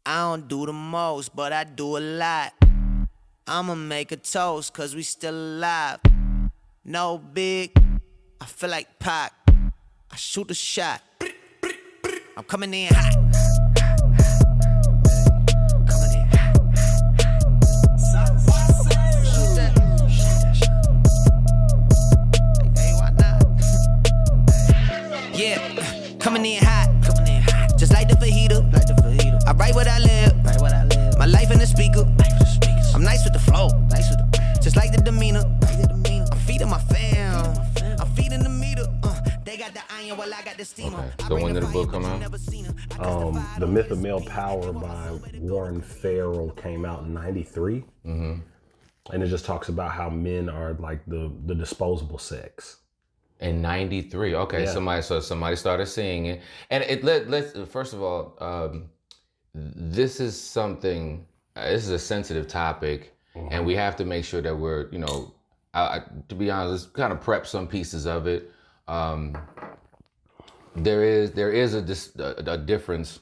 I don't do the most, but I do a lot. I'ma make a toast, cause we still alive. No big, I feel like Pac. I shoot a shot. I'm coming in hot. Yeah, coming in hot. Just like the fajita. I write what I live. My life in the speaker. I'm nice with the flow. Just like the demeanor. I'm feeding my fam. I'm feeding the meter. They got the iron while I got the steamer. Okay. So when did the book come out? The Myth of Male Power by Warren Farrell came out in 93. Mm-hmm. And it just talks about how men are like the disposable sex. In 93. Okay, Yeah. somebody started seeing it. And let's first of all, this is something, this is a sensitive topic, and we have to make sure that we're, to be honest, kind of prep some pieces of it. There is a difference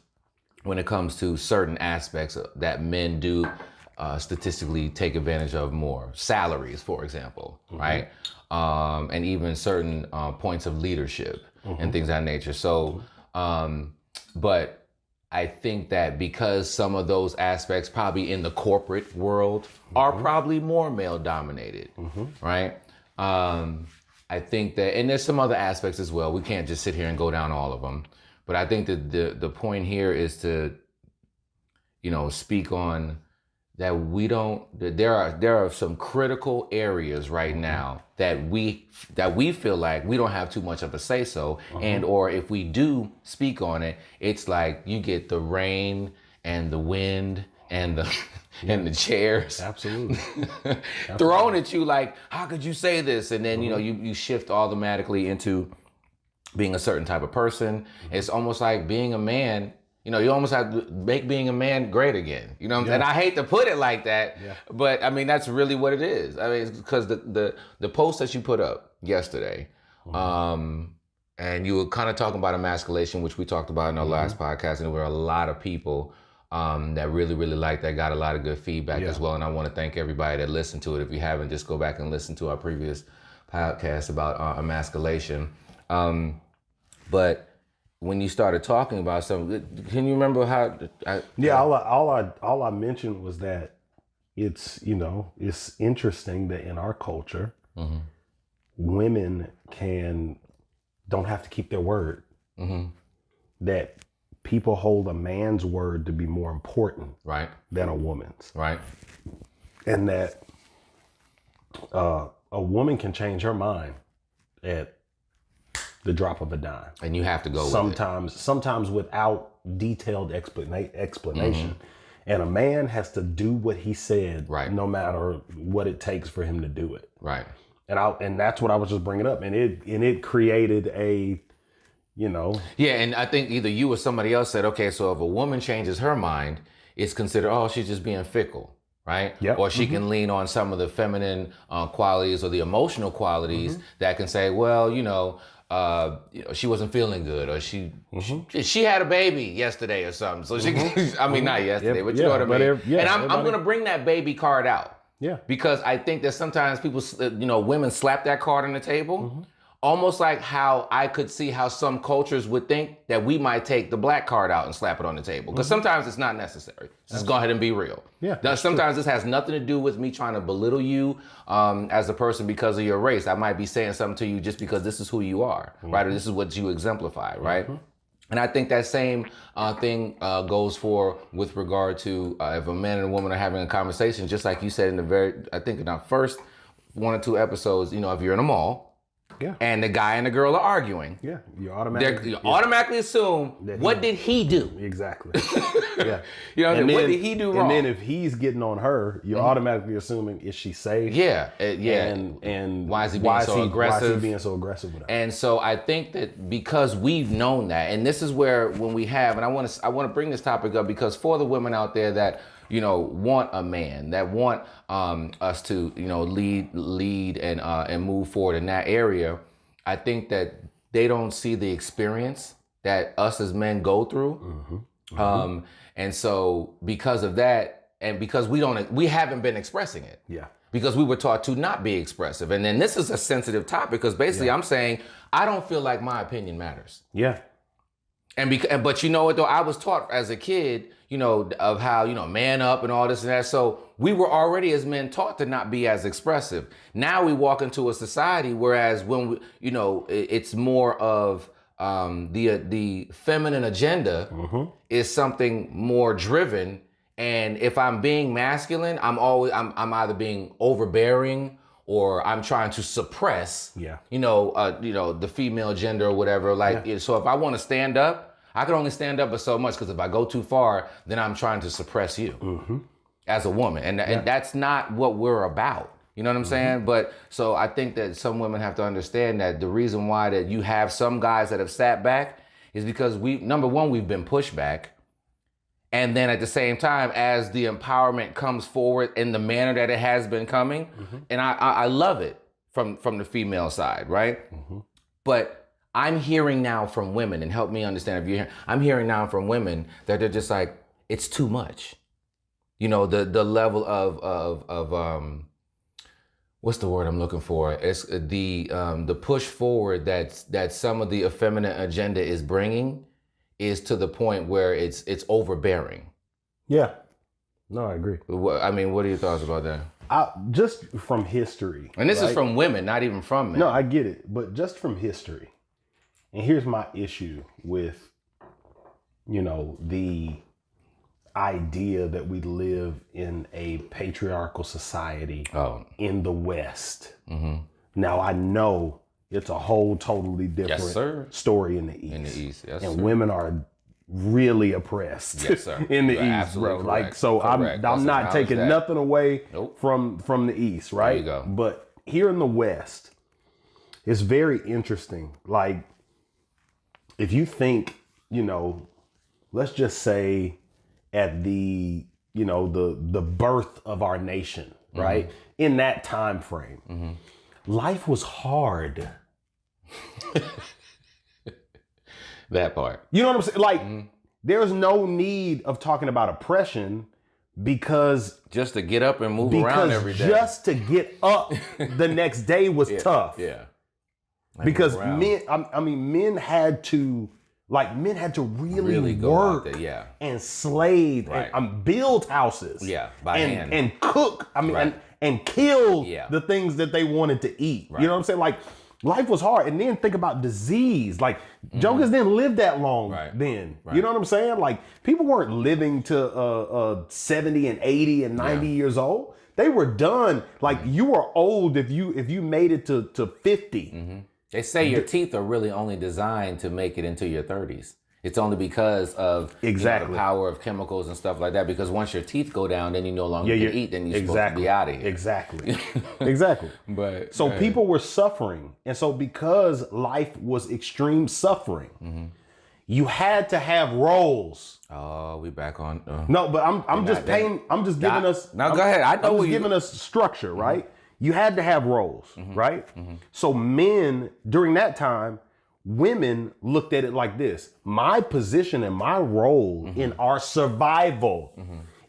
when it comes to certain aspects that men do statistically take advantage of more. Salaries, for example, right? And even certain points of leadership and things of that nature. So, but I think that because some of those aspects probably in the corporate world are probably more male dominated, right? I think that, and there's some other aspects as well. We can't just sit here and go down all of them. But I think that the point here is to, speak on that there are some critical areas right now that we feel like we don't have too much of a say so, and or if we do speak on it, it's like you get the rain and the wind and the and the chairs Absolutely. thrown at you like, how could you say this? And then you shift automatically into being a certain type of person. It's almost like being a man. You almost have to make being a man great again. You know what I'm saying? I hate to put it like that, but I mean, that's really what it is. I mean, it's because the post that you put up yesterday, and you were kind of talking about emasculation, which we talked about in our last podcast, and there were a lot of people that really, really liked that, got a lot of good feedback as well. And I want to thank everybody that listened to it. If you haven't, just go back and listen to our previous podcast about emasculation. But when you started talking about something, can you remember how? All I mentioned was that it's it's interesting that in our culture, women don't have to keep their word. That people hold a man's word to be more important, than a woman's, and that a woman can change her mind at the drop of a dime, and you have to go sometimes without detailed explanation. And a man has to do what he said, no matter what it takes for him to do it, and that's what I was just bringing up, and it created a and I think either you or somebody else said, okay, so if a woman changes her mind, it's considered, she's just being fickle, right? Or she can lean on some of the feminine qualities or the emotional qualities that can say, well, she wasn't feeling good, or she had a baby yesterday or something. So she, I mean, not yesterday, but you know what I mean. And I'm gonna bring that baby card out, because I think that sometimes people, women slap that card on the table, almost like how I could see how some cultures would think that we might take the black card out and slap it on the table, because sometimes it's not necessary. Just go ahead and be real. Sometimes this has nothing to do with me trying to belittle you as a person because of your race. I might be saying something to you just because this is who you are, right? Or this is what you exemplify, right? And I think that same thing goes with regard to if a man and a woman are having a conversation, just like you said I think in our first 1 or 2 episodes, if you're in a mall, and the guy and the girl are arguing, you automatically assume, what did he do? Exactly. What did he do wrong? And then if he's getting on her, you're automatically assuming, is she safe? And why is he being so aggressive? Why is he being so aggressive with her? And so I think that because we've known that, and this is where when we have, and I want to bring this topic up because for the women out there that want a man, that want us to, lead and move forward in that area, I think that they don't see the experience that us as men go through And so because of that, and because we haven't been expressing it. Yeah. Because we were taught to not be expressive. And then this is a sensitive topic because basically I'm saying, I don't feel like my opinion matters. Yeah. But you know what though, I was taught as a kid, of how, man up and all this and that. So we were already as men taught to not be as expressive. Now we walk into a society, whereas when we, it's more of the feminine agenda is something more driven. And if I'm being masculine, I'm either being overbearing or I'm trying to suppress, the female gender or whatever. So if I want to stand up, I can only stand up but so much, because if I go too far, then I'm trying to suppress you as a woman. And that's not what we're about. You know what I'm saying? But so I think that some women have to understand that the reason why that you have some guys that have sat back is because number one, we've been pushed back. And then at the same time, as the empowerment comes forward in the manner that it has been coming, and I love it from the female side, right? But I'm hearing now from women, and help me understand if you're hearing, I'm hearing now from women that they're just like, it's too much. The level of what's the word I'm looking for? It's the push forward that some of the effeminate agenda is bringing is to the point where it's overbearing. Yeah. No, I agree. I mean, what are your thoughts about that? Just from history. And this is from women, not even from men. No, I get it. But just from history. And here's my issue with, the idea that we live in a patriarchal society in the West. Now, I know it's a whole totally different story in the East. In the East, yes, and women are really oppressed in the East, bro. Correct. I'm not taking nothing away from the East, right? There you go. But here in the West, it's very interesting. Like, if you think, let's just say at the birth of our nation, right? In that time frame, life was hard. That part. You know what I'm saying? Like, there's no need of talking about oppression, because just to get up and move around every day. Just to get up the next day was tough. Yeah. Because men had to really work and slave and build houses. By hand. And cook. And kill the things that they wanted to eat. You know what I'm saying? Like, life was hard. And then think about disease. Like, jokers didn't live that long then. You know what I'm saying? Like, people weren't living to 70 and 80 and 90 years old. They were done. Like, you were old if you made it to 50. They say your teeth are really only designed to make it into your 30s. It's only because of the power of chemicals and stuff like that. Because once your teeth go down, then you no longer can eat. Then you're supposed to be out of here. Exactly. But so people were suffering, and so because life was extreme suffering, you had to have roles. Oh, we back on. No, but I'm just giving us. No, go ahead. I'm just giving us structure, right? You had to have roles, right? So men during that time, women looked at it like this. My position and my role in our survival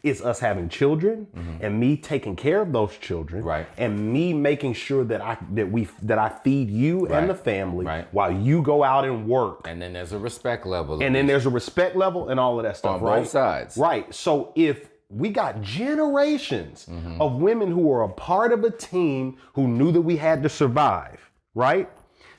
is us having children and me taking care of those children and me making sure that I feed you and the family while you go out and work. And then there's a respect level. And then there's a respect level and all of that stuff, on both sides. Right. So if we got generations of women who were a part of a team who knew that we had to survive, right?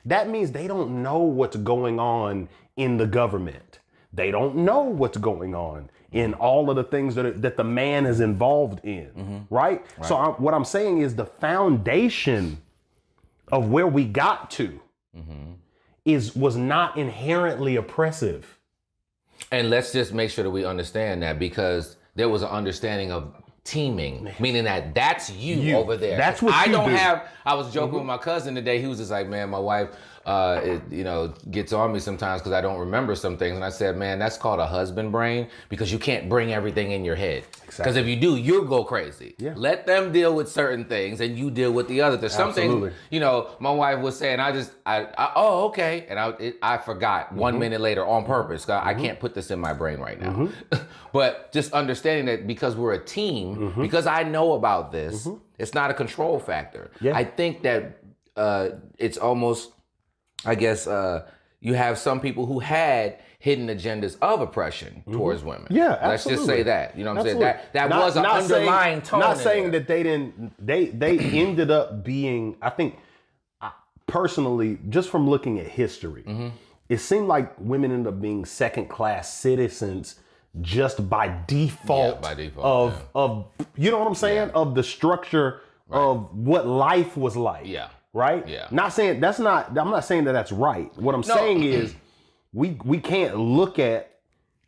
That means they don't know what's going on in the government. They don't know what's going on in all of the things that the man is involved in, right? So what I'm saying is the foundation of where we got to was not inherently oppressive. And let's just make sure that we understand that, because there was an understanding of teaming, meaning that's you over there. That's what I don't have. I was joking with my cousin today. He was just like, man, my wife, it gets on me sometimes because I don't remember some things. And I said, man, that's called a husband brain, because you can't bring everything in your head. Because if you do, you'll go crazy. Yeah. Let them deal with certain things and you deal with the other. There's some things, my wife was saying, oh, okay. And I forgot 1 minute later on purpose. I can't put this in my brain right now. But just understanding that because we're a team, because I know about this, it's not a control factor. Yeah. I think that it's almost, I guess, you have some people who had hidden agendas of oppression towards women. Yeah, absolutely. Let's just say that. You know what I'm saying? That was an underlying tone. Not saying that they didn't, they ended up being, I think, personally, just from looking at history, it seemed like women ended up being second-class citizens just by default, of you know what I'm saying? Yeah. Of the structure of what life was like. Yeah. Right? Yeah. I'm not saying that that's right. What I'm saying is we can't look at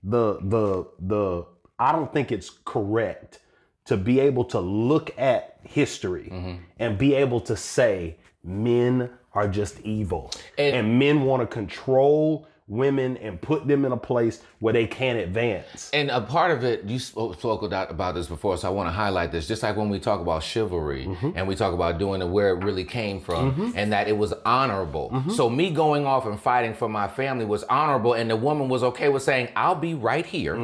the I don't think it's correct to be able to look at history and be able to say men are just evil and men want to control women and put them in a place where they can't advance. And a part of it, you spoke about this before, so I want to highlight this. Just like when we talk about chivalry and we talk about doing it where it really came from and that it was honorable. So me going off and fighting for my family was honorable, and the woman was okay with saying, I'll be right here.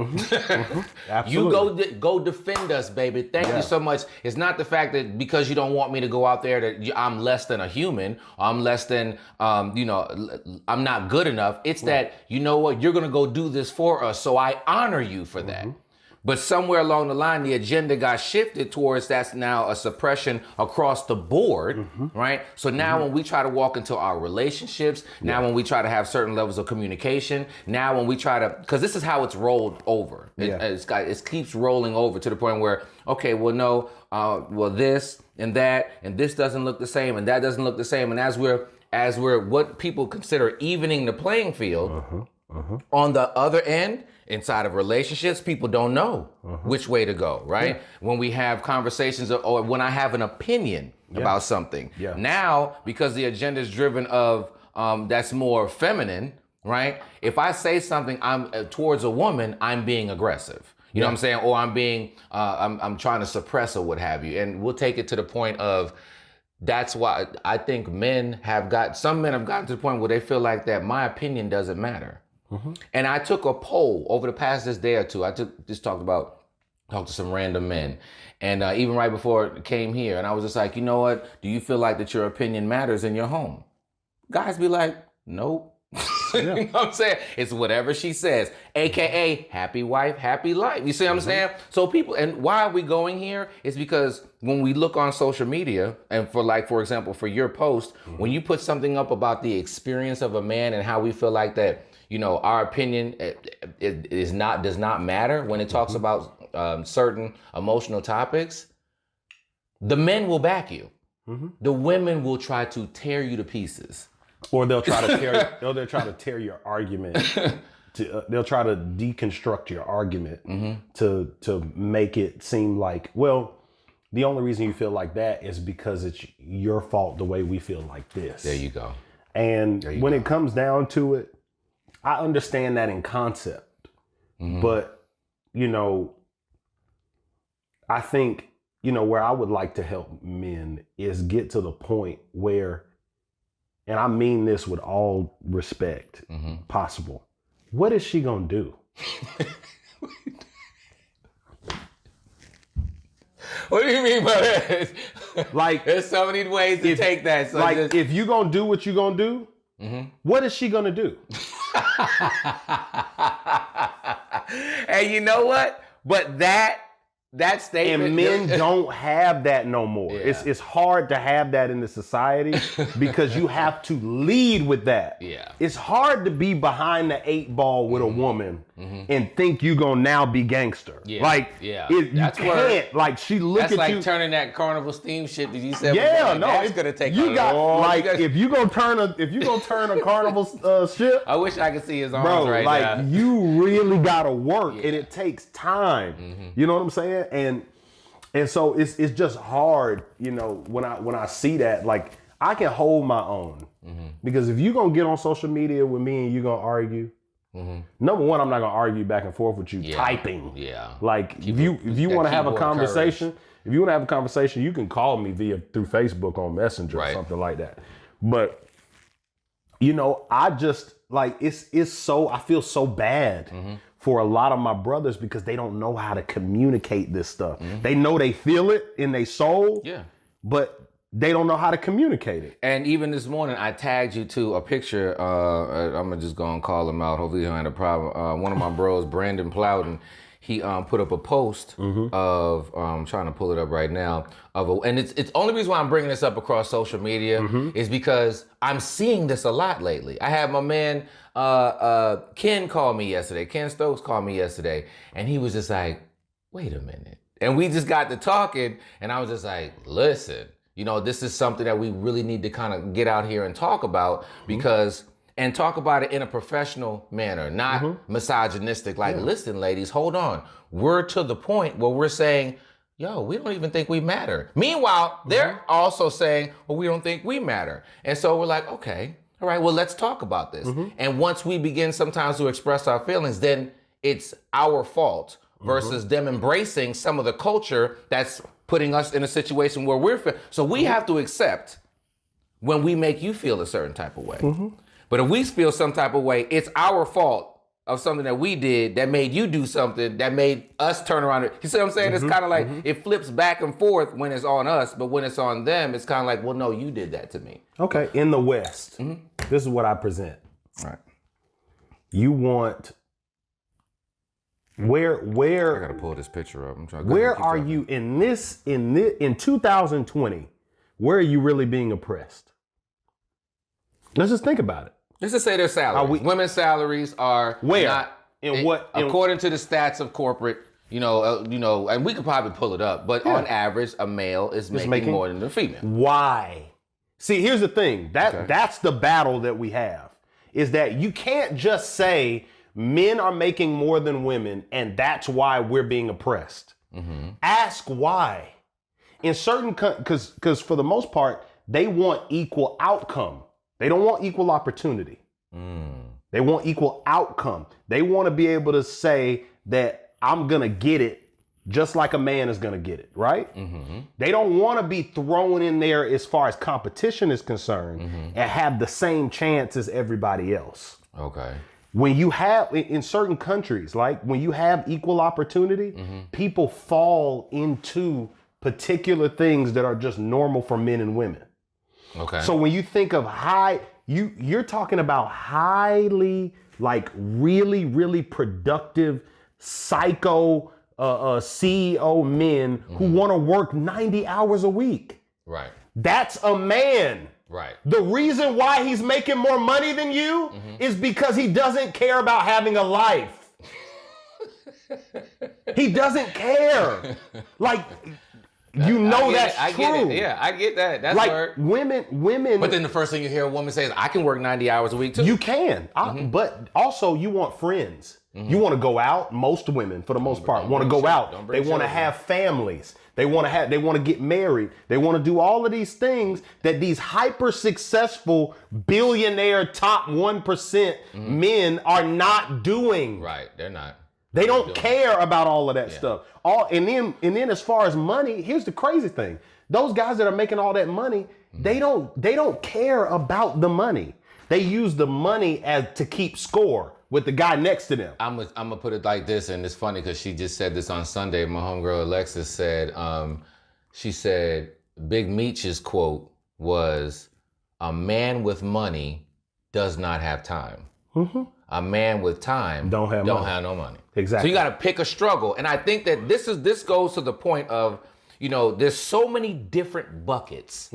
You go defend us, baby. Thank you so much. It's not the fact that because you don't want me to go out there that I'm less than a human, I'm less than, I'm not good enough. It's that, you know what, you're going to go do this for us, so I honor you for that. But somewhere along the line, the agenda got shifted towards that's now a suppression across the board, right? So now when we try to walk into our relationships, now when we try to have certain levels of communication, now when we try to, because this is how it's rolled over. It keeps rolling over to the point where, okay, well, no, this and that, and this doesn't look the same, and that doesn't look the same. And as we're what people consider evening the playing field, on the other end, inside of relationships, people don't know which way to go, right? When we have conversations or when I have an opinion about something. Now, because the agenda is driven of that's more feminine, right? If I say something towards a woman, I'm being aggressive. You know what I'm saying? Or I'm being, I'm trying to suppress or what have you. And we'll take it to the point of, that's why I think some men have gotten to the point where they feel like that my opinion doesn't matter. And I took a poll over the past this day or two. Talked to some random men. And even right before I came here, and I was just like, you know what? Do you feel like that your opinion matters in your home? Guys be like, nope. You know what I'm saying? It's whatever she says, AKA happy wife, happy life. You see what I'm saying? So people, and why are we going here? It's because when we look on social media, and for example, for your post, when you put something up about the experience of a man and how we feel like that, our opinion does not matter when it talks about certain emotional topics, the men will back you. The women will try to tear you to pieces. Or they'll try to tear your argument. They'll try to deconstruct your argument to make it seem like, well, the only reason you feel like that is because it's your fault the way we feel like this. There you go. And when it comes down to it, I understand that in concept, but I think where I would like to help men is get to the point where, and I mean this with all respect possible, what is she gonna do? What do you mean by that? Like, there's so many ways to take that. So if you gonna do what you gonna do, what is she gonna do? And you know what? But that statement, and men don't have that no more. It's hard to have that in the society because you have to lead with that. It's hard to be behind the 8 ball with a woman and think you gonna now be gangster. You can't. Like, she look at you. That's like turning that Carnival Steam shit that you said. It's gonna take you got if you gonna turn a Carnival ship. I wish I could see his arms right now. You really gotta work, and it takes time. You know what I'm saying? And so it's just hard, when I see that. Like, I can hold my own. Because if you're going to get on social media with me and you're going to argue, number one, I'm not going to argue back and forth with you typing. Yeah. Like if you want to have a conversation, you can call me through Facebook on Messenger or something like that. But I just like it's so I feel so bad for a lot of my brothers because they don't know how to communicate this stuff. They know they feel it in their soul. Yeah. But they don't know how to communicate it. And even this morning, I tagged you to a picture. I'm gonna just go and call him out. Hopefully he don't have a problem. One of my bros, Brandon Plowden, he put up a post of I'm trying to pull it up right now and it's only reason why I'm bringing this up across social media is because I'm seeing this a lot lately. I had my man Ken call me yesterday. Ken Stokes called me yesterday, and he was just like, "Wait a minute," and we just got to talking, and I was just like, "Listen. This is something that we really need to kind of get out here and talk about and talk about it in a professional manner, not misogynistic. Like, listen, ladies, hold on. We're to the point where we're saying, yo, we don't even think we matter. Meanwhile, they're also saying, well, we don't think we matter. And so we're like, okay, all right, well, let's talk about this. And once we begin sometimes to express our feelings, then it's our fault versus them embracing some of the culture that's putting us in a situation where so we have to accept when we make you feel a certain type of way. But if we feel some type of way, it's our fault of something that we did that made you do something that made us turn around. You see what I'm saying? It's kind of like it flips back and forth when it's on us, but when it's on them, it's kind of like, well, no, you did that to me. Okay, in the West, this is what I present. All right. You want... Where I gotta pull this picture up. I'm trying. Where are you in 2020? Where are you really being oppressed? Let's just think about it. Let's just say their salaries. Women's salaries are where? Not according to the stats of corporate. And we could probably pull it up, but on average, a male is making more than a female. Why? See, here's the thing. That's the battle that we have. Is that you can't just say men are making more than women, and that's why we're being oppressed. Ask why. In certain, because for the most part, they want equal outcome. They don't want equal opportunity. They want equal outcome. They want to be able to say that I'm gonna get it just like a man is gonna get it, right? They don't want to be thrown in there as far as competition is concerned and have the same chance as everybody else. Okay. When you have, in certain countries, like when you have equal opportunity, people fall into particular things that are just normal for men and women. Okay. So when you think of you're talking about highly, like really, really productive, psycho CEO men who want to work 90 hours a week. Right. That's a man. Right. The reason why he's making more money than you is because he doesn't care about having a life. He doesn't care. Like, that's true. Yeah, I get that. That's like hard. Women. But then the first thing you hear a woman say is, I can work 90 hours a week too. You can. But also you want friends. You want to go out. Most women, for the most part, want to go out. They want to have families. They want to get married. They want to do all of these things that these hyper successful billionaire top 1% men are not doing. Right. They're not. They don't care about all of that stuff. And then as far as money, here's the crazy thing. Those guys that are making all that money, they don't care about the money. They use the money to keep score with the guy next to them. I'm gonna put it like this, and it's funny because she just said this on Sunday. My homegirl Alexis said, she said Big Meech's quote was, "A man with money does not have time. A man with time don't have no money." Exactly. So you got to pick a struggle, and I think that this goes to the point of, there's so many different buckets,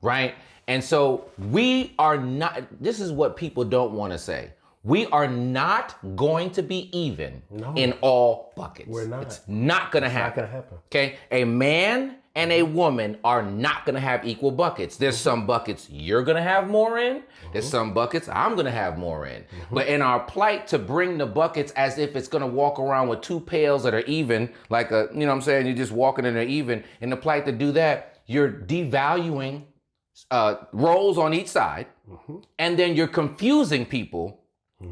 right? And so we are not. This is what people don't want to say. We are not going to be even in all buckets. We're not. It's not going to happen. Not going to happen. Okay? A man and a woman are not going to have equal buckets. There's some buckets you're going to have more in. There's some buckets I'm going to have more in. But in our plight to bring the buckets as if it's going to walk around with two pails that are even, like you're just walking in there even. In the plight to do that, you're devaluing roles on each side, and then you're confusing people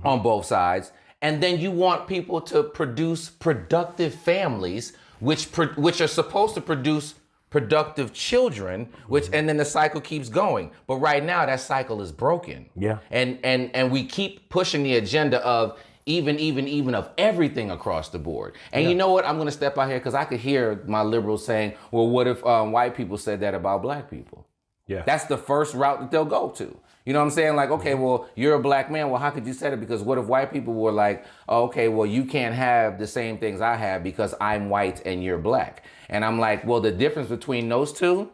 on both sides, and then you want people to produce productive families, which are supposed to produce productive children, and then the cycle keeps going. But right now that cycle is broken. Yeah. And we keep pushing the agenda of even of everything across the board. And you know what? I'm gonna step out here because I could hear my liberals saying, well, what if white people said that about black people? Yeah. That's the first route that they'll go to. You know what I'm saying? Like, okay, well, you're a black man. Well, how could you say that? Because what if white people were like, oh, okay, well, you can't have the same things I have because I'm white and you're black. And I'm like, well, the difference between those two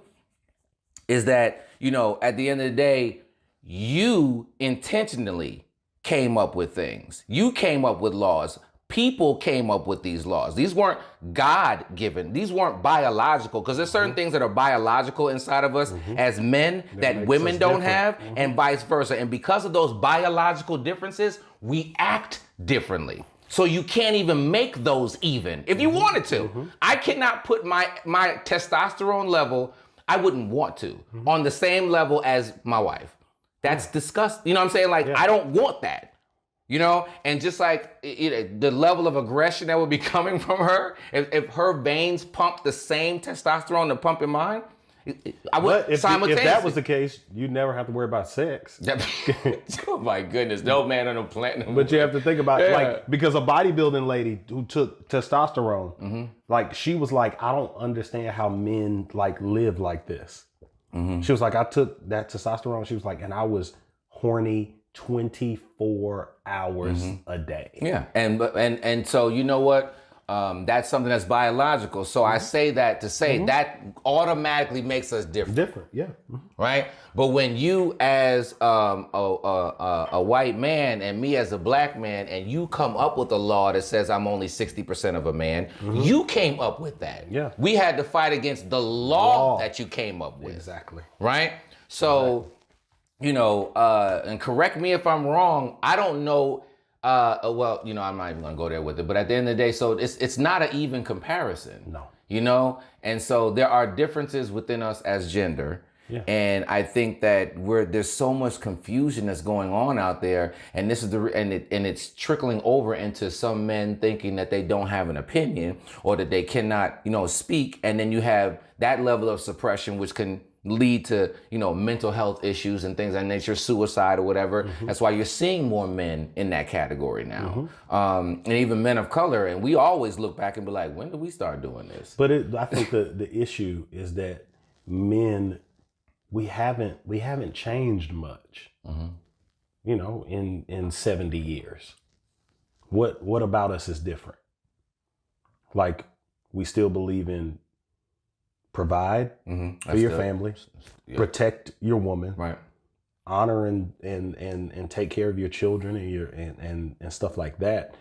is that, you know, at the end of the day, you intentionally came up with things. You came up with laws. People came up with these laws. These weren't God-given. These weren't biological, because there's certain things that are biological inside of us as men that women don't have, and vice versa. And because of those biological differences, we act differently. So you can't even make those even if you wanted to. I cannot put my testosterone level, I wouldn't want to, on the same level as my wife. That's disgusting. You know what I'm saying? Like, I don't want that. You know, and just like the level of aggression that would be coming from her, if her veins pump the same testosterone that pump in mine, I would simultaneously. If that was the case, you'd never have to worry about sex. Oh my goodness, no man on the planet. But you have to think about like, because a bodybuilding lady who took testosterone, like she was like, I don't understand how men like live like this. She was like, I took that testosterone. She was like, and I was horny 24 hours a day. Yeah, and so you know what? That's something that's biological. So I say that to say that automatically makes us different. Different, yeah. Right? But when you as a white man and me as a black man, and you come up with a law that says I'm only 60% of a man, you came up with that. Yeah. We had to fight against the law that you came up with. Exactly. Right? So, you know, and correct me if I'm wrong, I don't know. Well, you know, I'm not even gonna go there with it, but at the end of the day, so it's not an even comparison. No. You know? And so there are differences within us as gender. Yeah. And I think that there's so much confusion that's going on out there, and this is it's trickling over into some men thinking that they don't have an opinion or that they cannot, you know, speak, and then you have that level of suppression which can lead to, you know, mental health issues and things of that nature, suicide or whatever. That's why you're seeing more men in that category now, and even men of color. And we always look back and be like, when did we start doing this? But I think the issue is that men, we haven't changed much, you know, in 70 years. What about us is different? Like, we still believe in provide for your family, protect your woman, right? Honor and take care of your children and stuff like that.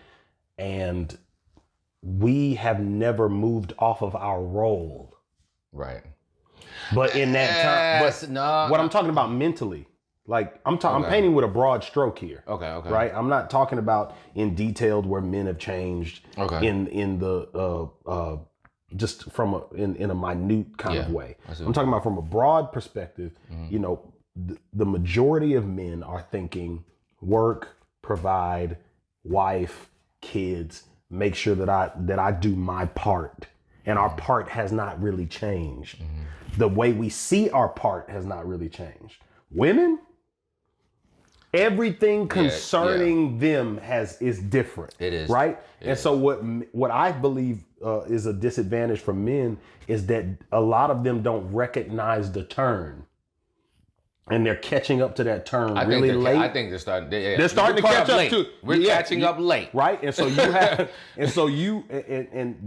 And we have never moved off of our role, right? But in that time, what I'm talking about mentally, like I'm painting with a broad stroke here. Okay. Right. I'm not talking about in detailed where men have changed. In the just from in a minute kind of way. I'm talking about from a broad perspective. You know, the majority of men are thinking work, provide, wife, kids, make sure that I do my part. And our part has not really changed. The way we see our part has not really changed. Women, everything concerning them is different. It is. Right? And so what I believe is a disadvantage for men is that a lot of them don't recognize the turn. And they're catching up to that turn really late. I think they're starting. They're starting to catch up too. We're catching up late, right? And so you have,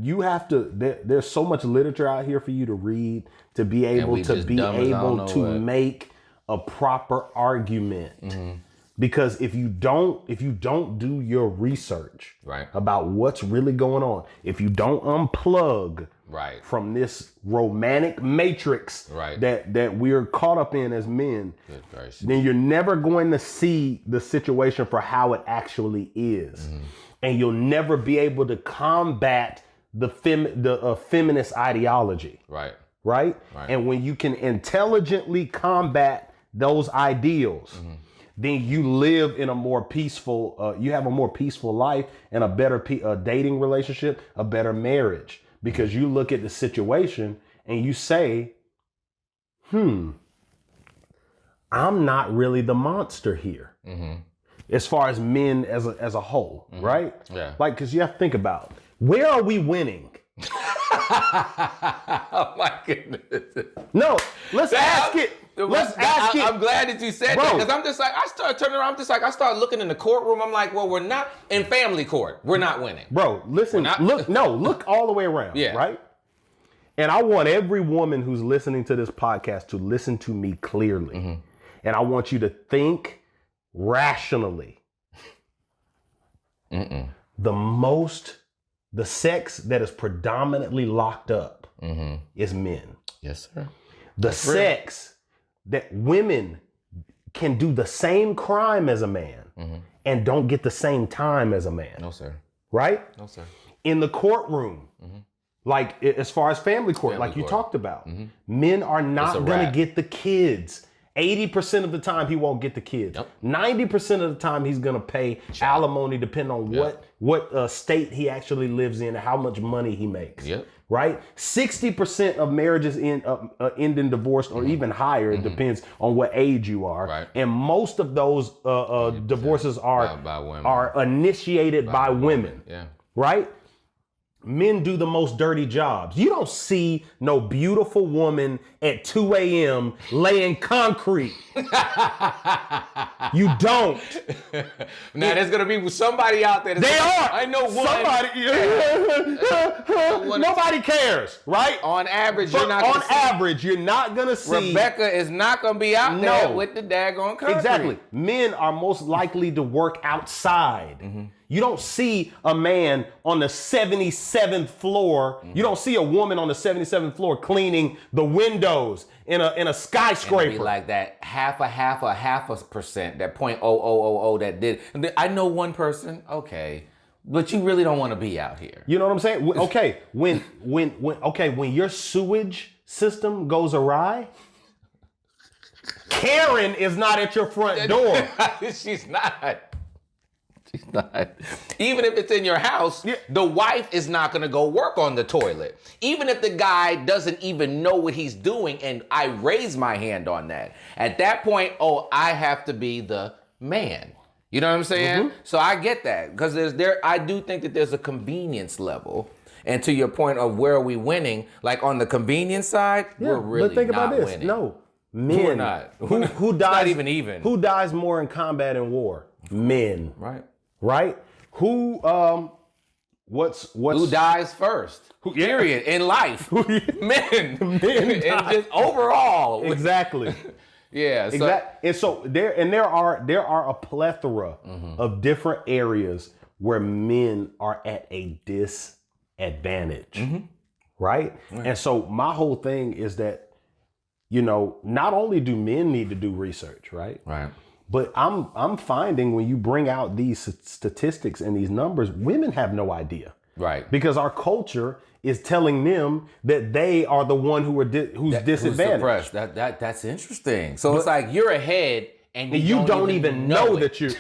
you have to. There's so much literature out here for you to read to be able to make a proper argument. Because if you don't do your research about what's really going on, if you don't unplug from this romantic matrix that we're caught up in as men, then you're never going to see the situation for how it actually is. And you'll never be able to combat the feminist ideology. right? And when you can intelligently combat those ideals, then you live in a more peaceful, you have a more peaceful life and a better dating relationship, a better marriage, because you look at the situation and you say, I'm not really the monster here. As far as men as a whole, right? Yeah. Like, because you have to think about, where are we winning? Oh my goodness. No, let's ask it. I'm glad that you said that, because I'm just like, I started turning around. I'm just like, I started looking in the courtroom. I'm like, well, we're not in family court. We're not winning. Bro, listen, look all the way around, right? And I want every woman who's listening to this podcast to listen to me clearly. And I want you to think rationally. The sex that is predominantly locked up is men. Yes, sir. The sex that women can do the same crime as a man and don't get the same time as a man. No, sir. Right? No, sir. In the courtroom, like as far as family court, like you talked about, men are not going to get the kids. 80% of the time he won't get the kids. 90% of the time he's going to pay alimony depending on what state he actually lives in and how much money he makes. Right? 60% of marriages end in divorce or even higher. It depends on what age you are. Right. And most of those divorces are initiated by women. Yeah. Right? Men do the most dirty jobs. You don't see no beautiful woman at 2 a.m. laying concrete. You don't. Now there's gonna be somebody out there. They are. I know one. Somebody. Nobody cares, right? On average, you're not gonna see. Rebecca is not gonna be out there with the daggone concrete. Exactly. Men are most likely to work outside. You don't see a man on the 77th floor. You don't see a woman on the 77th floor cleaning the windows in a skyscraper. And be like that half a percent, that 0.0000 that did. I know one person, okay, but you really don't want to be out here. You know what I'm saying? Okay, when your sewage system goes awry, Karen is not at your front door. She's not. She's not. Even if it's in your house, the wife is not going to go work on the toilet. Even if the guy doesn't even know what he's doing, and I raise my hand on that. At that point, I have to be the man. You know what I'm saying? So I get that, because I do think that there's a convenience level. And to your point of where are we winning, like on the convenience side, we're really but think not about this. winning. No, men. We're not. Who dies? Not even. Who dies more in combat and war? Men. Right? Who dies first? Period. In life. Men. And just overall. Exactly. Yeah. And so there are a plethora of different areas where men are at a disadvantage. Right? And so my whole thing is that, not only do men need to do research, right? Right. But I'm finding when you bring out these statistics and these numbers, women have no idea. Right. Because our culture is telling them that they are the one who's disadvantaged. Who's suppressed. That's interesting. So it's like you're ahead and you don't even know that you're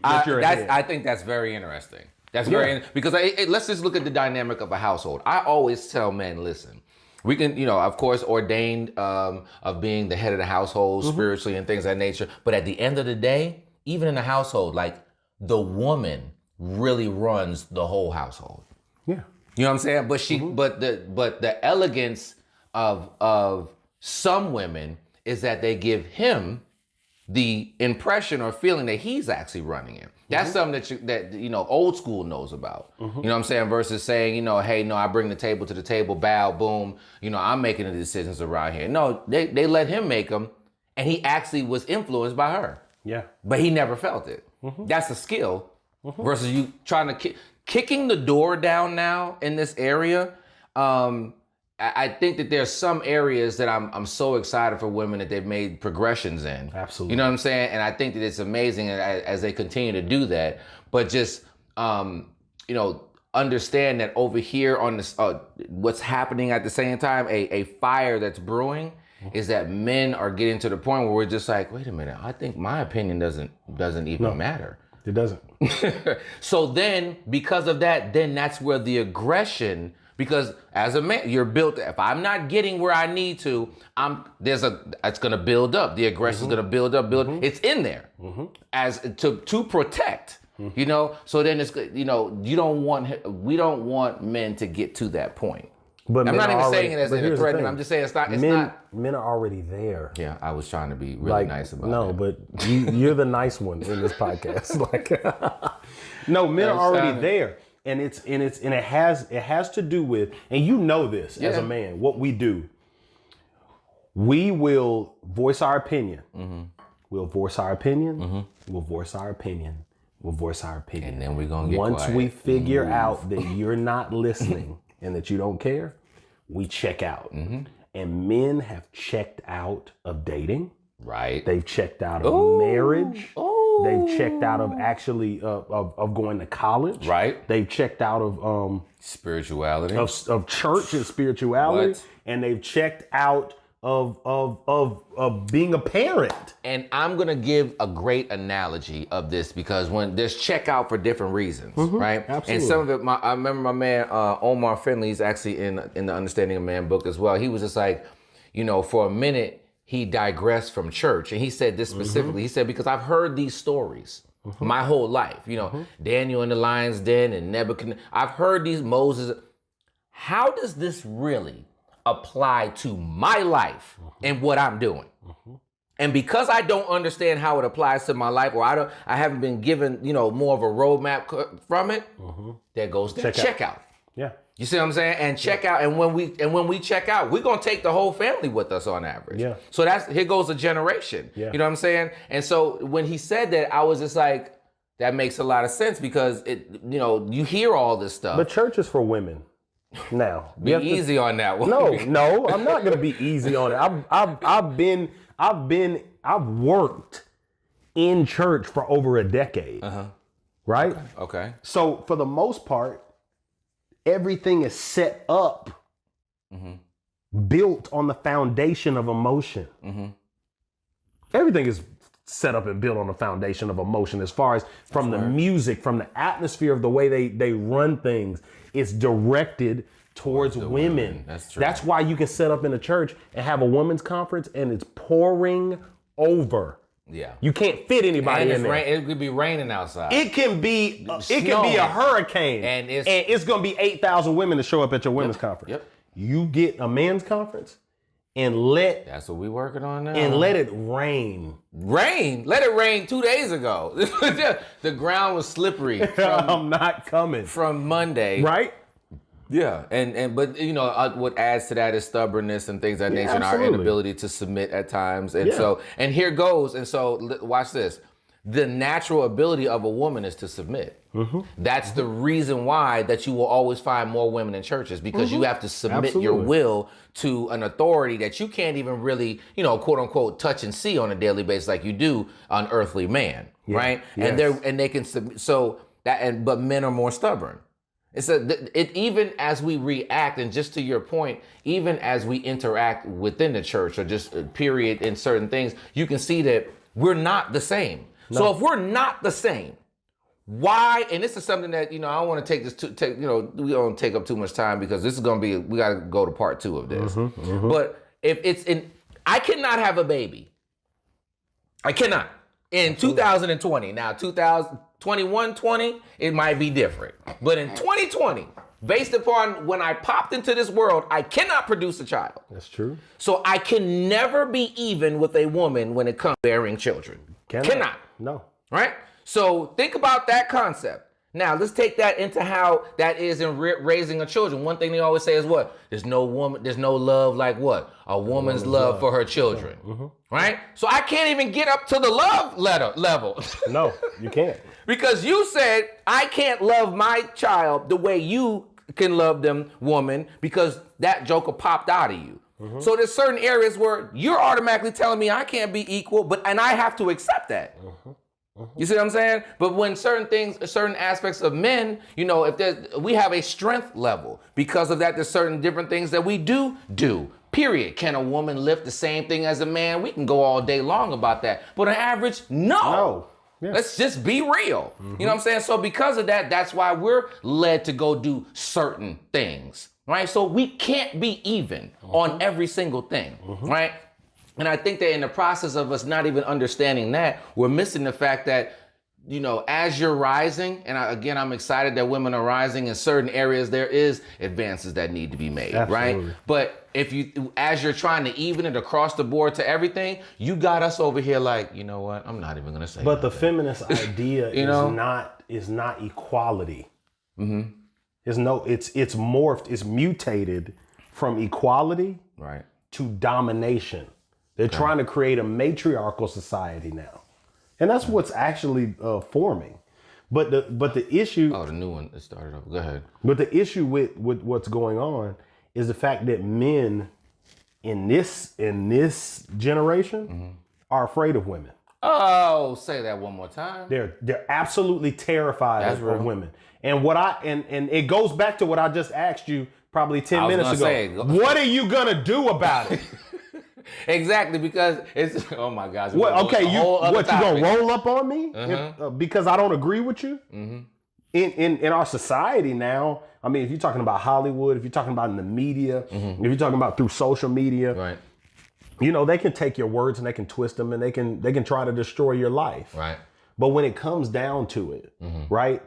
ahead. I think that's very interesting. That's very because let's just look at the dynamic of a household. I always tell men, listen, we can, of course, ordained of being the head of the household spiritually and things of that nature. But at the end of the day, even in the household, like the woman really runs the whole household. Yeah. You know what I'm saying? But but the elegance of some women is that they give him the impression or feeling that he's actually running it. That's something that old school knows about. You know what I'm saying? Versus saying, hey, no, I bring the table to the table, bow, boom. I'm making the decisions around here. No, they let him make them, and he actually was influenced by her. Yeah. But he never felt it. That's a skill versus you trying to kicking the door down now in this area. I think that there's some areas that I'm so excited for women that they've made progressions in. Absolutely. You know what I'm saying? And I think that it's amazing as they continue to do that. But just, understand that over here on this, what's happening at the same time, a fire that's brewing, is that men are getting to the point where we're just like, wait a minute, I think my opinion doesn't even matter. It doesn't. So then, because of that, then that's where the aggression, because as a man, you're built, if I'm not getting where I need to, it's gonna build up. The aggression is gonna build up, it's in there as to protect, you know? So then it's, you know, we don't want men to get to that point. But I'm not even saying it as a threat. I'm just saying it's not. Men are already there. Yeah, I was trying to be really nice about it. No, but you're the nice one in this podcast. No, men are already there, and it has to do with, and you know this as a man, what we do. We will voice our opinion. We'll voice our opinion. We'll voice our opinion. We'll voice our opinion. And then we're gonna get once quiet. we figure out that you're not listening and that you don't care, we check out. And men have checked out of dating. Right. They've checked out of marriage. They've checked out of actually of going to college. Right. They've checked out of spirituality. Of church and spirituality. What? And they've checked out of being a parent. And I'm gonna give a great analogy of this because when there's checkout for different reasons, right? Absolutely. And some of it, I remember my man Omar Finley, he's actually in the Understanding of Man book as well. He was just like, you know, for a minute he digressed from church, and he said this specifically. He said, because I've heard these stories my whole life, you know, Daniel in the lion's den and Nebuchadnezzar. I've heard these Moses. How does this really apply to my life and what I'm doing? And because I don't understand how it applies to my life, or I haven't been given, you know, more of a roadmap from it, there goes the checkout. Yeah. You see what I'm saying? And check out, and when we check out, we're gonna take the whole family with us on average. Yeah. So here goes a generation. Yeah. You know what I'm saying? And so when he said that, I was just like, that makes a lot of sense because you know, you hear all this stuff. But church is for women. Now, be easy on that one. No, I'm not gonna be easy on it. I've worked in church for over a decade. Right? Okay. So for the most part, everything is set up, built on the foundation of emotion. Everything is set up and built on the foundation of emotion, as far as from the music, from the atmosphere of the way they run things. It's directed towards women. That's true. That's why you can set up in a church and have a women's conference and it's pouring over. Yeah. You can't fit anybody in there. It could be raining outside. It can be a hurricane. And it's going to be 8,000 women to show up at your women's conference. Yep. You get a men's conference and that's what we working on now. And let it rain. Rain? Let it rain 2 days ago. The ground was slippery. I'm not coming. From Monday. Right? Yeah. But you know, what adds to that is stubbornness and things of that nature, and our inability to submit at times. And so here goes. And so watch this. The natural ability of a woman is to submit. That's the reason why that you will always find more women in churches, because you have to submit your will to an authority that you can't even really, you know, quote unquote, touch and see on a daily basis like you do an earthly man, right? Yes. And they can submit. So but men are more stubborn. Even as we react, and just to your point, even as we interact within the church or just period in certain things, you can see that we're not the same. No. So if we're not the same, why? And this is something that, you know, I don't want to you know, we don't take up too much time because this is going to be, we got to go to part 2 of this. But if it's I cannot have a baby. I cannot. In 2020, now 2021, 20, it might be different. But in 2020, based upon when I popped into this world, I cannot produce a child. That's true. So I can never be even with a woman when it comes to bearing children. Cannot. No. Right? So think about that concept. Now, let's take that into how that is in raising a children. One thing they always say is what? There's no love like what? A woman's love for her children. Right? So I can't even get up to the love level. No, you can't. Because you said, I can't love my child the way you can love them, woman, because that joker popped out of you. So there's certain areas where you're automatically telling me I can't be equal, and I have to accept that. You see what I'm saying? But when certain aspects of men, if we have a strength level. Because of that, there's certain different things that we do. Period. Can a woman lift the same thing as a man? We can go all day long about that. But on average, no. Yeah. Let's just be real. You know what I'm saying? So because of that, that's why we're led to go do certain things, right? So we can't be even on every single thing, right? And I think that in the process of us not even understanding that, we're missing the fact that, as you're rising, and I'm excited that women are rising in certain areas, there is advances that need to be made, right? But as you're trying to even it across the board to everything, you got us over here like, you know what? I'm not even gonna say. But the feminist idea is not equality. It's morphed, it's mutated from equality to domination. They're trying to create a matriarchal society now. And that's what's actually forming. But the issue... Oh, the new one that started off. Go ahead. But the issue with what's going on is the fact that men in this generation are afraid of women. Oh, say that one more time. They're absolutely terrified of women. And and it goes back to what I just asked you probably 10 minutes ago. What are you gonna do about it? Exactly, because it's oh my gosh. You gonna roll up on me because I don't agree with you? In our society now, I mean, if you're talking about Hollywood, if you're talking about in the media, if you're talking about through social media, right? They can take your words and they can twist them and they can try to destroy your life, right? But when it comes down to it, right?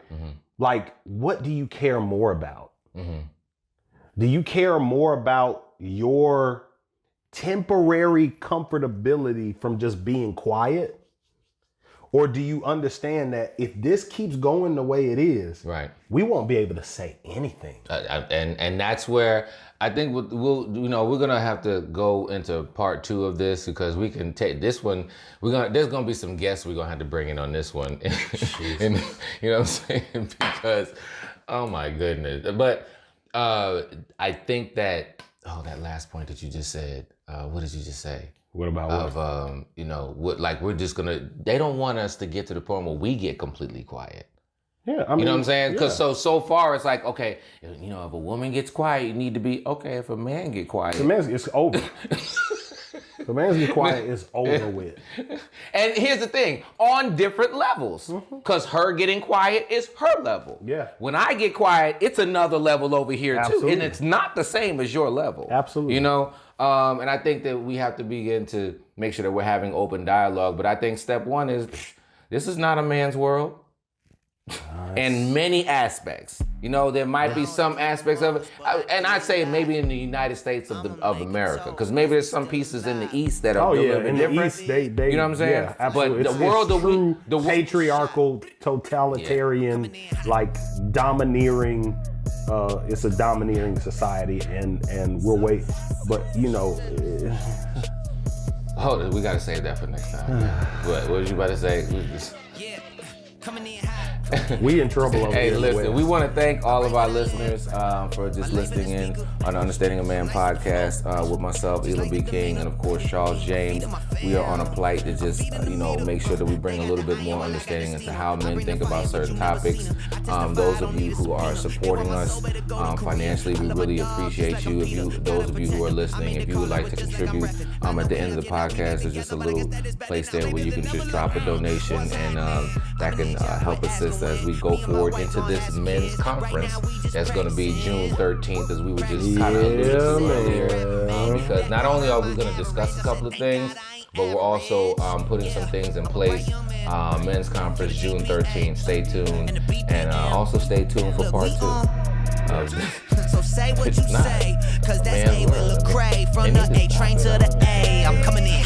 Like, what do you care more about? Do you care more about your temporary comfortability from just being quiet? Or do you understand that if this keeps going the way it is, we won't be able to say anything? And that's where I think we're gonna have to go into part 2 of this, because we can take this one. There's gonna be some guests we're gonna have to bring in on this one. And, you know what I'm saying? Because, oh my goodness. But I think that that last point that you just said. What did you just say? What about we're just gonna. They don't want us to get to the point where we get completely quiet. Yeah, I mean, you know what I'm saying? Because so far it's like, okay, if a woman gets quiet, you need to be okay. If a man get quiet, it's over. The man's get quiet is over with. And here's the thing, on different levels, because her getting quiet is her level. Yeah. When I get quiet, it's another level over here too, and it's not the same as your level. Absolutely. And I think that we have to begin to make sure that we're having open dialogue. But I think step 1 is this is not a man's world. In many aspects, there might be some aspects of it, and I'd say maybe in the United States of America, because maybe there's some pieces in the East that are a little bit different. The East, they, you know what I'm saying? Yeah, absolutely. But the world of the patriarchal, totalitarian, like domineering. It's a domineering society, and we'll wait. But hold it, we gotta save that for next time. What was you about to say? We in trouble over here. Hey, listen, we want to thank all of our listeners for just listening in on the Understanding a Man podcast with myself, Elam B. King, and of course Charles James. We are on a plight to just make sure that we bring a little bit more understanding into how men think about certain topics. Those of you who are supporting us financially, we really appreciate you. Those of you who are listening, if you would like to contribute, at the end of the podcast, there's just a little place there where you can just drop a donation, and that can help assist as we go forward into this men's conference that's going to be June 13th, as we were just kind of alluding to earlier. Because not only are we going to discuss a couple of things, but we're also putting some things in place. Men's conference June 13th. Stay tuned, and also stay tuned for part 2. So say what you say, cause that's A with Lecrae. From the A train to the A, I'm coming in